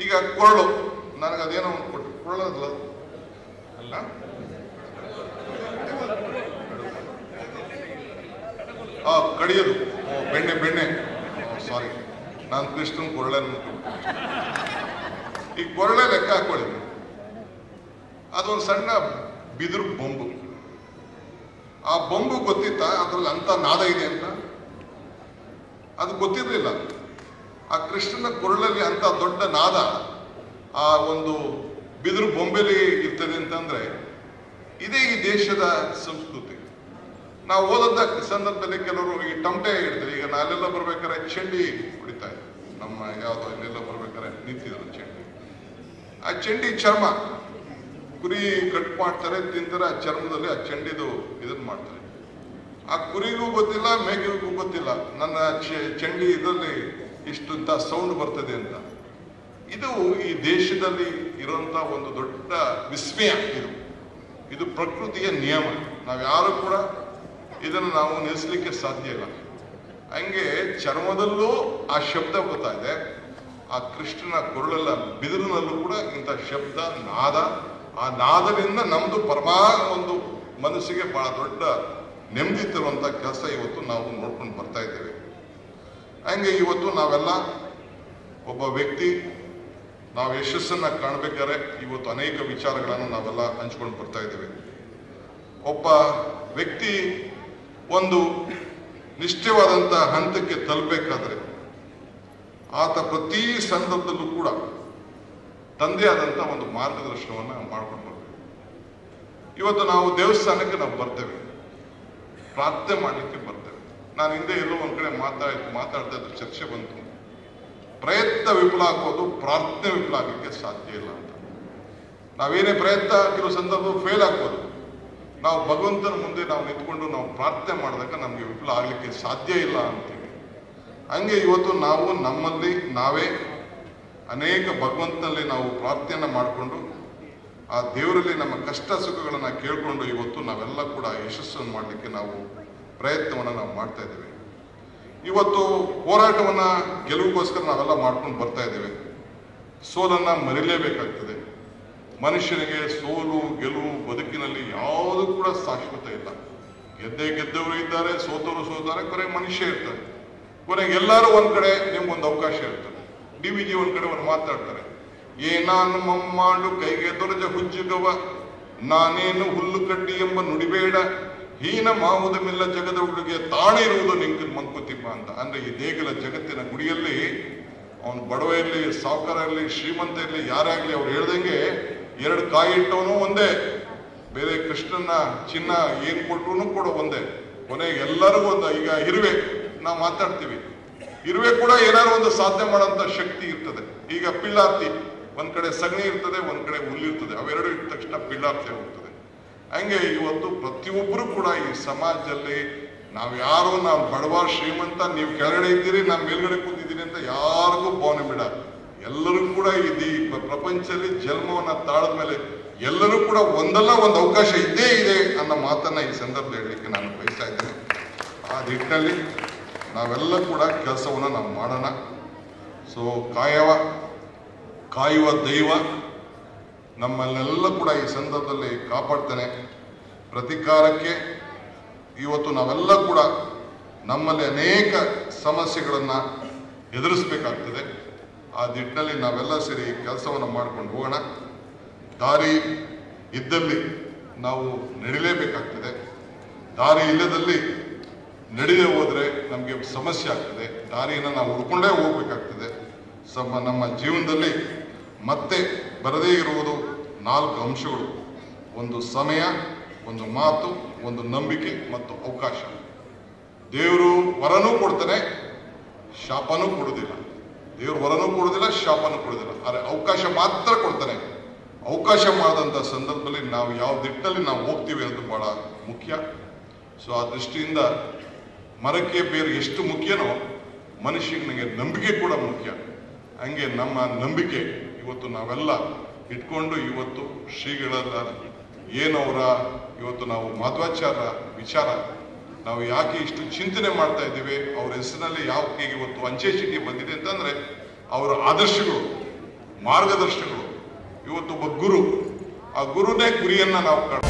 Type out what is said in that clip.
ಈಗ ಕೊರಳು ನನಗದೇನೋ ಒಂದು ಕೊಟ್ಟು ಕೊರಳಲ್ಲ ಕಡಿಯೋದು ಬೆಣ್ಣೆ ಸಾರಿ ನಾನು ಕೃಷ್ಣನ್ ಕೊರಳೆ ಈ ಕೊರಳೆ ಲೆಕ್ಕ ಹಾಕೊಳ್ಳಿ. ಅದೊಂದು ಸಣ್ಣ ಬಿದಿರು ಬೊಂಬು. ಆ ಬೊಂಬು ಗೊತ್ತಿತ್ತಾ ಅದ್ರಲ್ಲಿ ಅಂತ ನಾದ ಇದೆ ಅಂತ? ಅದು ಗೊತ್ತಿರಲಿಲ್ಲ. ಆ ಕೃಷ್ಣನ ಕೊರಳಲ್ಲಿ ಅಂತ ದೊಡ್ಡ ನಾದ ಆ ಒಂದು ಬಿದಿರು ಬೊಂಬೆಲಿ ಇರ್ತದೆ ಅಂತಂದ್ರೆ ಇದೇ ಈ ದೇಶದ ಸಂಸ್ಕೃತಿ. ನಾವು ಓದೋದ ಸಂದರ್ಭದಲ್ಲಿ ಕೆಲವರು ಈ ಟಮಟೆ ಹಿಡಿದ್ರೆ, ಈಗ ನಾಲೆಲ್ಲ ಬರ್ಬೇಕಾದ್ರೆ ಚಂಡಿ ಹೊಡಿತಾ ಇದ್ರು. ನಮ್ಮ ಯಾವ್ದೋ ಇಲ್ಲೆಲ್ಲ ಬರ್ಬೇಕಾದ್ರೆ ನಿಂತಿದ್ರು ಚಂಡಿ. ಆ ಚಂಡಿ ಚರ್ಮ ಕುರಿ ಕಟ್ ಮಾಡ್ತಾರೆ, ತಿಂತಾರೆ. ಆ ಚರ್ಮದಲ್ಲಿ ಆ ಚಂಡಿದು ಇದನ್ನ ಮಾಡ್ತಾರೆ. ಆ ಕುರಿಗೂ ಗೊತ್ತಿಲ್ಲ, ಮೇಕೆಗೂ ಗೊತ್ತಿಲ್ಲ ನನ್ನ ಚಂಡಿ ಇದರಲ್ಲಿ ಇಷ್ಟಂತ ಸೌಂಡ್ ಬರ್ತದೆ ಅಂತ. ಇದು ಈ ದೇಶದಲ್ಲಿ ಇರುವಂತ ಒಂದು ದೊಡ್ಡ ವಿಸ್ಮಯ. ಇದು ಪ್ರಕೃತಿಯ ನಿಯಮ. ನಾವ್ಯಾರು ಕೂಡ ಇದನ್ನು ನಾವು ನಿಲ್ಲಿಸಲಿಕ್ಕೆ ಸಾಧ್ಯ ಇಲ್ಲ. ಹಂಗೆ ಚರ್ಮದಲ್ಲೂ ಆ ಶಬ್ದ ಬರ್ತಾ ಇದೆ. ಆ ಕೃಷ್ಣನ ಕೊರಳೆಲ್ಲ ಬಿದಿರಿನಲ್ಲೂ ಕೂಡ ಇಂಥ ಶಬ್ದ ನಾದ. ಆ ನಾದದಿಂದ ನಮ್ದು ಒಂದು ಮನಸ್ಸಿಗೆ ಬಹಳ ದೊಡ್ಡ ನೆಮ್ಮದಿ ತರುವಂತ ಕೆಲಸ ಇವತ್ತು ನಾವು ನೋಡ್ಕೊಂಡು ಬರ್ತಾ ಇದ್ದೇವೆ. ಹಂಗೆ ಇವತ್ತು ನಾವೆಲ್ಲ ಒಬ್ಬ ವ್ಯಕ್ತಿ ನಾವು ಯಶಸ್ಸನ್ನ ಕಾಣಬೇಕಾದ್ರೆ ಇವತ್ತು ಅನೇಕ ವಿಚಾರಗಳನ್ನು ನಾವೆಲ್ಲ ಹಂಚ್ಕೊಂಡು ಬರ್ತಾ ಇದ್ದೇವೆ. ಒಬ್ಬ ವ್ಯಕ್ತಿ ಒಂದು ನಿಷ್ಠವಾದಂತ ಹಂತಕ್ಕೆ ತಲುಪಬೇಕಾದ್ರೆ ಆತ ಪ್ರತಿ ಸಂದರ್ಭದಲ್ಲೂ ಕೂಡ ತಂದೆ ಆದಂತ ಒಂದು ಮಾರ್ಗದರ್ಶನವನ್ನ ಮಾಡ್ಕೊಂಡು ಬರ್ತೇವೆ. ಇವತ್ತು ನಾವು ದೇವಸ್ಥಾನಕ್ಕೆ ನಾವು ಬರ್ತೇವೆ, ಪ್ರಾರ್ಥನೆ ಮಾಡಲಿಕ್ಕೆ ಬರ್ತೇವೆ. ನಾನು ಹಿಂದೆ ಎಲ್ಲೋ ಒಂದ್ ಕಡೆ ಮಾತಾಡ್ತಾ ಇದ್ದ ಚರ್ಚೆ ಬಂತು, ಪ್ರಯತ್ನ ವಿಫಲ ಆಗೋದು ಪ್ರಾರ್ಥನೆ ವಿಫಲ ಆಗಲಿಕ್ಕೆ ಸಾಧ್ಯ ಇಲ್ಲ ಅಂತ. ನಾವೇನೇ ಪ್ರಯತ್ನ ಕೆಲವು ಸಂದರ್ಭ ಫೇಲ್ ಆಗ್ಬೋದು. ನಾವು ಭಗವಂತನ ಮುಂದೆ ನಾವು ನಿಂತ್ಕೊಂಡು ನಾವು ಪ್ರಾರ್ಥನೆ ಮಾಡಿದಾಗ ನಮ್ಗೆ ವಿಫಲ ಆಗ್ಲಿಕ್ಕೆ ಸಾಧ್ಯ ಇಲ್ಲ ಅಂತೀವಿ. ಹಂಗೆ ಇವತ್ತು ನಾವು ನಮ್ಮಲ್ಲಿ ನಾವೇ ಅನೇಕ ಭಗವಂತನಲ್ಲಿ ನಾವು ಪ್ರಾರ್ಥನೆಯನ್ನ ಮಾಡಿಕೊಂಡು ಆ ದೇವರಲ್ಲಿ ನಮ್ಮ ಕಷ್ಟ ಸುಖಗಳನ್ನ ಕೇಳ್ಕೊಂಡು ಇವತ್ತು ನಾವೆಲ್ಲ ಕೂಡ ಯಶಸ್ಸನ್ನು ಮಾಡಲಿಕ್ಕೆ ನಾವು ಪ್ರಯತ್ನವನ್ನ ನಾವು ಮಾಡ್ತಾ ಇದ್ದೇವೆ. ಇವತ್ತು ಹೋರಾಟವನ್ನ ಗೆಲುವಿಗೋಸ್ಕರ ನಾವೆಲ್ಲ ಮಾಡ್ಕೊಂಡು ಬರ್ತಾ ಇದ್ದೇವೆ. ಸೋಲನ್ನ ಮರಿಲೇಬೇಕಾಗ್ತದೆ. ಮನುಷ್ಯನಿಗೆ ಸೋಲು ಗೆಲುವು ಬದುಕಿನಲ್ಲಿ ಯಾವುದು ಕೂಡ ಶಾಶ್ವತ ಇಲ್ಲ. ಗೆದ್ದವರು ಇದ್ದಾರೆ, ಸೋತವರು ಕೊನೆಗೆ ಮನುಷ್ಯ ಇರ್ತಾರೆ. ಕೊನೆಗೆ ಎಲ್ಲರೂ ಒಂದ್ ಕಡೆ ನಿಮ್ಗೊಂದು ಅವಕಾಶ ಇರ್ತದೆ. DVG ಒಂದ್ ಕಡೆ ಒಂದು ಮಾತಾಡ್ತಾರೆ, ಏನಾನು ಮಮ್ಮಾಡು ಕೈಗೆ ದೊರಜ ಹುಜ್ಜುಗವ, ನಾನೇನು ಹುಲ್ಲು ಕಡ್ಡಿ ಎಂಬ ನುಡಿಬೇಡ, ಹೀನ ಮಾವುದ ಮಿಲ್ಲ ಜಗದ ಹುಡುಗೆ ತಾಣೆ ಇರುವುದು ನಿಂಕ ಮಂಕುತಿಮ್ಮ ಅಂತ. ಅಂದ್ರೆ ಈ ದೇಗಲ ಜಗತ್ತಿನ ಗುಡಿಯಲ್ಲಿ ಅವನು ಬಡವ ಇರಲಿ, ಸಾವುಕಾರ ಇರಲಿ, ಶ್ರೀಮಂತ ಇರಲಿ, ಯಾರೇ ಆಗ್ಲಿ, ಅವ್ರು ಹೇಳ್ದಂಗೆ ಎರಡು ಕಾಯಿ ಇಟ್ಟವನು ಒಂದೇ, ಬೇರೆ ಕೃಷ್ಣನ ಚಿನ್ನ ಏನ್ ಕೊಟ್ರು ಕೂಡ ಒಂದೇ. ಕೊನೆಗೆ ಎಲ್ಲರಿಗೂ ಒಂದು, ಈಗ ಇರುವೆ ನಾವು ಮಾತಾಡ್ತೀವಿ, ಇರುವೆ ಕೂಡ ಏನಾದ್ರು ಒಂದು ಸಾಧನೆ ಮಾಡೋಂಥ ಶಕ್ತಿ ಇರ್ತದೆ. ಈಗ ಪಿಳ್ಳಾರ್ತಿ ಒಂದ್ ಕಡೆ ಸಗಣಿ ಇರ್ತದೆ, ಒಂದ್ ಕಡೆ ಹುಲ್ಲಿರ್ತದೆ, ಅವೆರಡು ಇಟ್ಟ ತಕ್ಷಣ ಪಿಳ್ಳಾರ್ತಿ ಹೋಗ್ತದೆ. ಹಂಗೆ ಇವತ್ತು ಪ್ರತಿಯೊಬ್ಬರು ಕೂಡ ಈ ಸಮಾಜದಲ್ಲಿ ನಾವು ಬಡವ ಶ್ರೀಮಂತ, ನೀವು ಕೆಳಗಡೆ ಇದ್ದೀರಿ, ನಾನು ಮೇಲ್ಗಡೆ ಕೂತಿದ್ದೀನಿ ಅಂತ ಯಾರಿಗೂ ಭಾವನೆ ಬಿಡ. ಎಲ್ಲರೂ ಕೂಡ ಈ ಪ್ರಪಂಚದಲ್ಲಿ ಜನ್ಮವನ್ನ ತಾಳದ ಮೇಲೆ ಎಲ್ಲರೂ ಕೂಡ ಒಂದಲ್ಲ ಒಂದು ಅವಕಾಶ ಇದ್ದೇ ಇದೆ ಅನ್ನೋ ಮಾತನ್ನ ಈ ಸಂದರ್ಭದಲ್ಲಿ ಹೇಳಲಿಕ್ಕೆ ನಾನು ಬಯಸ್ತಾ ಇದ್ದೇನೆ. ಆ ನಿಟ್ಟಿನಲ್ಲಿ ನಾವೆಲ್ಲ ಕೂಡ ಕೆಲಸವನ್ನ ನಾವು ಮಾಡೋಣ. ಸೊ ಕಾಯುವ ದೈವ ನಮ್ಮನ್ನೆಲ್ಲ ಕೂಡ ಈ ಸಂದರ್ಭದಲ್ಲಿ ಕಾಪಾಡ್ತಾನೆ. ಪ್ರತಿಕಾರಕ್ಕೆ ಇವತ್ತು ನಾವೆಲ್ಲ ಕೂಡ ನಮ್ಮಲ್ಲಿ ಅನೇಕ ಸಮಸ್ಯೆಗಳನ್ನ ಎದುರಿಸಬೇಕಾಗ್ತದೆ. ಆ ನಿಟ್ಟಿನಲ್ಲಿ ನಾವೆಲ್ಲ ಸೇರಿ ಕೆಲಸವನ್ನು ಮಾಡ್ಕೊಂಡು ಹೋಗೋಣ. ದಾರಿ ಇದ್ದಲ್ಲಿ ನಾವು ನಡಿಲೇಬೇಕಾಗ್ತದೆ. ದಾರಿ ಇಲ್ಲದಲ್ಲಿ ನಡೆದೇ ಹೋದ್ರೆ ನಮಗೆ ಸಮಸ್ಯೆ ಆಗ್ತದೆ. ದಾರಿಯನ್ನು ನಾವು ಹುಡ್ಕೊಂಡೇ ಹೋಗ್ಬೇಕಾಗ್ತದೆ. ನಮ್ಮ ಜೀವನದಲ್ಲಿ ಮತ್ತೆ ಬರದೇ ಇರುವುದು 4 ಅಂಶಗಳು: ಒಂದು ಸಮಯ, ಒಂದು ಮಾತು, ಒಂದು ನಂಬಿಕೆ ಮತ್ತು ಅವಕಾಶ. ದೇವರು ವರನೂ ಕೊಡ್ತಾನೆ, ಶಾಪನೂ ಕೊಡುವುದಿಲ್ಲ. ದೇವರು ವರನೂ ಕೊಡುವುದಿಲ್ಲ, ಶಾಪನೂ ಕೊಡುವುದಿಲ್ಲ, ಆದರೆ ಅವಕಾಶ ಮಾತ್ರ ಕೊಡ್ತಾನೆ. ಅವಕಾಶ ಮಾಡಿದಂಥ ಸಂದರ್ಭದಲ್ಲಿ ನಾವು ಯಾವ ದಿಟ್ಟಿನಲ್ಲಿ ನಾವು ಹೋಗ್ತೀವಿ ಅನ್ನೋದು ಬಹಳ ಮುಖ್ಯ. ಸೊ ಆ ದೃಷ್ಟಿಯಿಂದ ಮರಕ್ಕೆ ಬೇರೆ ಎಷ್ಟು ಮುಖ್ಯನೋ ಮನುಷ್ಯನಿಗೆ ನಂಬಿಕೆ ಕೂಡ ಮುಖ್ಯ. ಹಂಗೆ ನಮ್ಮ ನಂಬಿಕೆ ಇವತ್ತು ನಾವೆಲ್ಲ ಇಟ್ಕೊಂಡು ಇವತ್ತು ಶ್ರೀಗಳೆಲ್ಲ ಏನವರ ಇವತ್ತು ನಾವು ಮಾಧ್ವಾಚಾರ ವಿಚಾರ ನಾವು ಯಾಕೆ ಇಷ್ಟು ಚಿಂತನೆ ಮಾಡ್ತಾ ಇದ್ದೀವಿ, ಅವ್ರ ಹೆಸರಿನಲ್ಲಿ ಯಾಕೆ ಇವತ್ತು ಅಂಚೆ ಚೀಟಿ ಬಂದಿದೆ ಅಂತಂದ್ರೆ ಅವರ ಆದರ್ಶಗಳು ಮಾರ್ಗದರ್ಶಕರು. ಇವತ್ತೊಬ್ಬ ಗುರು, ಆ ಗುರುನೇ ಗುರಿಯನ್ನ ನಾವು ಕಾಣ